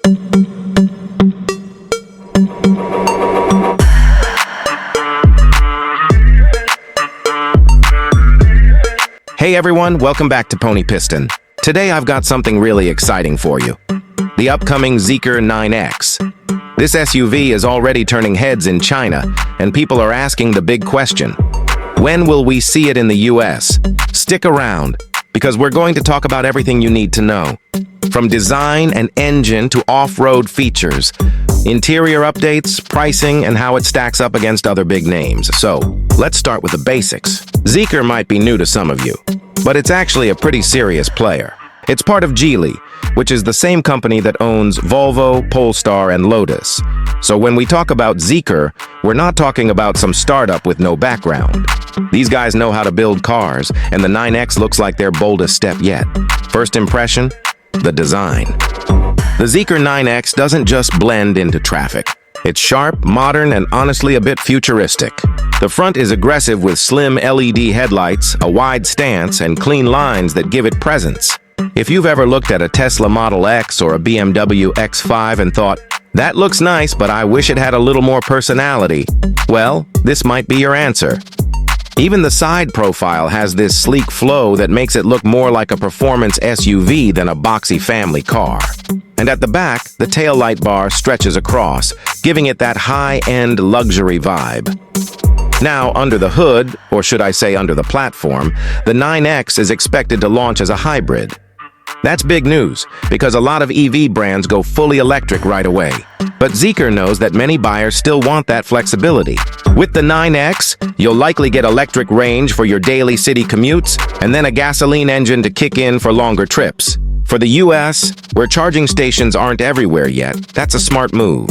Hey everyone, welcome back to Pony Piston. Today I've got something really exciting for you. The upcoming Zeekr 9X. This SUV is already turning heads in China, and people are asking the big question. When will we see it in the US? Stick around, because we're going to talk about everything you need to know. From design and engine to off-road features, interior updates, pricing, and how it stacks up against other big names. So, let's start with the basics. Zeekr might be new to some of you, but it's actually a pretty serious player. It's part of Geely, which is the same company that owns Volvo, Polestar, and Lotus. So when we talk about Zeekr, we're not talking about some startup with no background. These guys know how to build cars, and the 9X looks like their boldest step yet. First impression? The design. The Zeekr 9X doesn't just blend into traffic. It's sharp, modern, and honestly a bit futuristic. The front is aggressive with slim LED headlights, a wide stance, and clean lines that give it presence. If you've ever looked at a Tesla Model X or a BMW X5 and thought, "That looks nice, but I wish it had a little more personality," well, this might be your answer. Even the side profile has this sleek flow that makes it look more like a performance SUV than a boxy family car. And at the back, the taillight bar stretches across, giving it that high-end luxury vibe. Now, under the hood, or should I say under the platform, the 9X is expected to launch as a hybrid. That's big news, because a lot of EV brands go fully electric right away. But Zeekr knows that many buyers still want that flexibility. With the 9X, you'll likely get electric range for your daily city commutes, and then a gasoline engine to kick in for longer trips. For the US, where charging stations aren't everywhere yet, that's a smart move.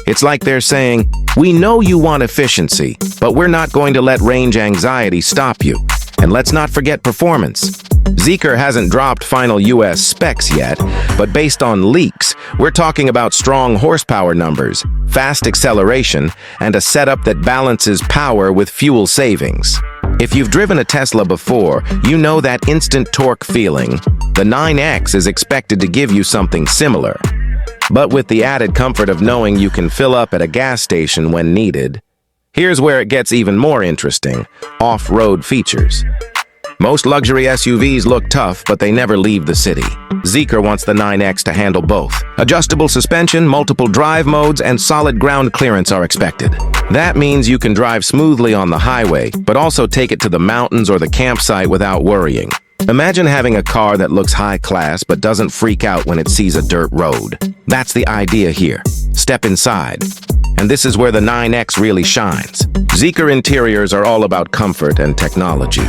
It's like they're saying, "We know you want efficiency, but we're not going to let range anxiety stop you. And let's not forget performance." Zeekr hasn't dropped final US specs yet, but based on leaks, we're talking about strong horsepower numbers, fast acceleration, and a setup that balances power with fuel savings. If you've driven a Tesla before, you know that instant torque feeling. The 9X is expected to give you something similar, but with the added comfort of knowing you can fill up at a gas station when needed. Here's where it gets even more interesting: off-road features. Most luxury SUVs look tough, but they never leave the city. Zeekr wants the 9X to handle both. Adjustable suspension, multiple drive modes, and solid ground clearance are expected. That means you can drive smoothly on the highway, but also take it to the mountains or the campsite without worrying. Imagine having a car that looks high class but doesn't freak out when it sees a dirt road. That's the idea here. Step inside. And this is where the 9X really shines. Zeekr interiors are all about comfort and technology.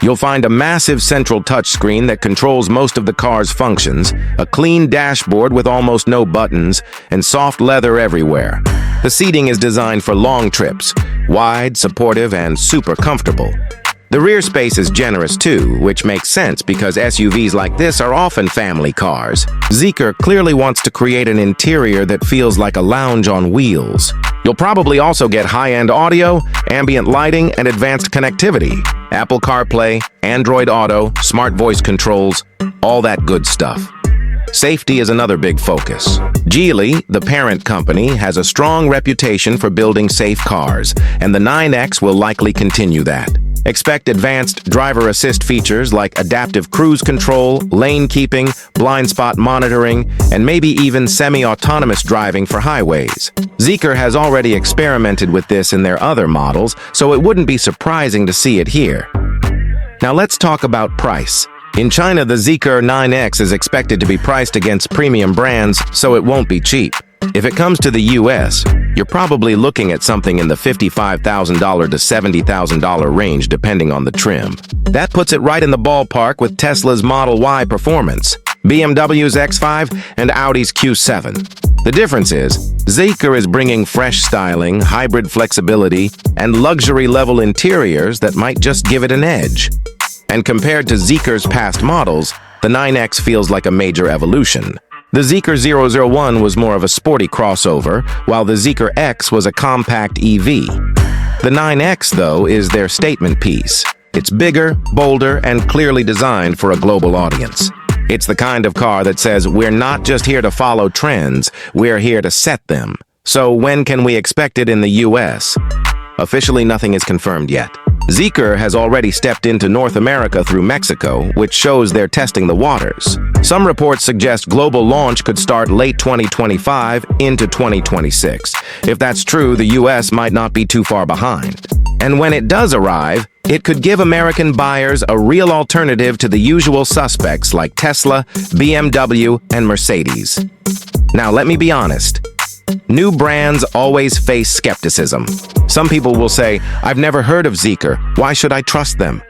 You'll find a massive central touchscreen that controls most of the car's functions, a clean dashboard with almost no buttons, and soft leather everywhere. The seating is designed for long trips, wide, supportive, and super comfortable. The rear space is generous too, which makes sense because SUVs like this are often family cars. Zeekr clearly wants to create an interior that feels like a lounge on wheels. You'll probably also get high-end audio, ambient lighting, and advanced connectivity. Apple CarPlay, Android Auto, smart voice controls, all that good stuff. Safety is another big focus. Geely, the parent company, has a strong reputation for building safe cars, and the 9X will likely continue that. Expect advanced driver assist features like adaptive cruise control, lane keeping, blind spot monitoring, and maybe even semi-autonomous driving for highways. Zeekr has already experimented with this in their other models, so it wouldn't be surprising to see it here. Now let's talk about price. In China, the Zeekr 9X is expected to be priced against premium brands, so it won't be cheap. If it comes to the US, you're probably looking at something in the $55,000 to $70,000 range depending on the trim. That puts it right in the ballpark with Tesla's Model Y performance, BMW's X5, and Audi's Q7. The difference is, Zeekr is bringing fresh styling, hybrid flexibility, and luxury-level interiors that might just give it an edge. And compared to Zeekr's past models, the 9X feels like a major evolution. The Zeekr 001 was more of a sporty crossover, while the Zeekr X was a compact EV. The 9X, though, is their statement piece. It's bigger, bolder, and clearly designed for a global audience. It's the kind of car that says, we're not just here to follow trends, we're here to set them. So when can we expect it in the US? Officially, nothing is confirmed yet. Zeekr has already stepped into North America through Mexico, which shows they're testing the waters. Some reports suggest global launch could start late 2025 into 2026. If that's true, the US might not be too far behind. And when it does arrive, it could give American buyers a real alternative to the usual suspects like Tesla, BMW, and Mercedes. Now, let me be honest. New brands always face skepticism. Some people will say, I've never heard of Zeekr, why should I trust them?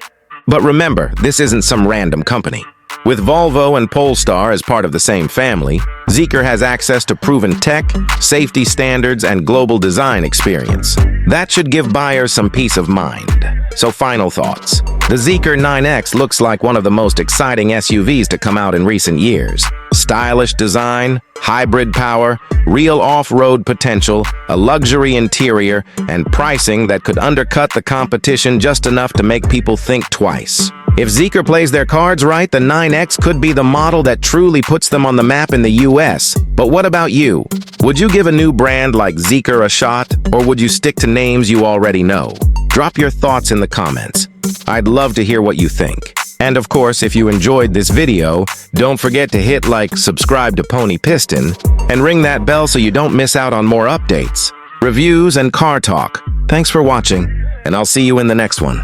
But remember, this isn't some random company. With Volvo and Polestar as part of the same family, Zeekr has access to proven tech, safety standards, and global design experience. That should give buyers some peace of mind. So final thoughts. The Zeekr 9X looks like one of the most exciting SUVs to come out in recent years. Stylish design, hybrid power, real off-road potential, a luxury interior, and pricing that could undercut the competition just enough to make people think twice. If Zeekr plays their cards right, the 9X could be the model that truly puts them on the map in the US. But what about you? Would you give a new brand like Zeekr a shot, or would you stick to names you already know? Drop your thoughts in the comments. I'd love to hear what you think. And of course, if you enjoyed this video, don't forget to hit like, subscribe to Pony Piston, and ring that bell so you don't miss out on more updates, reviews, and car talk. Thanks for watching, and I'll see you in the next one.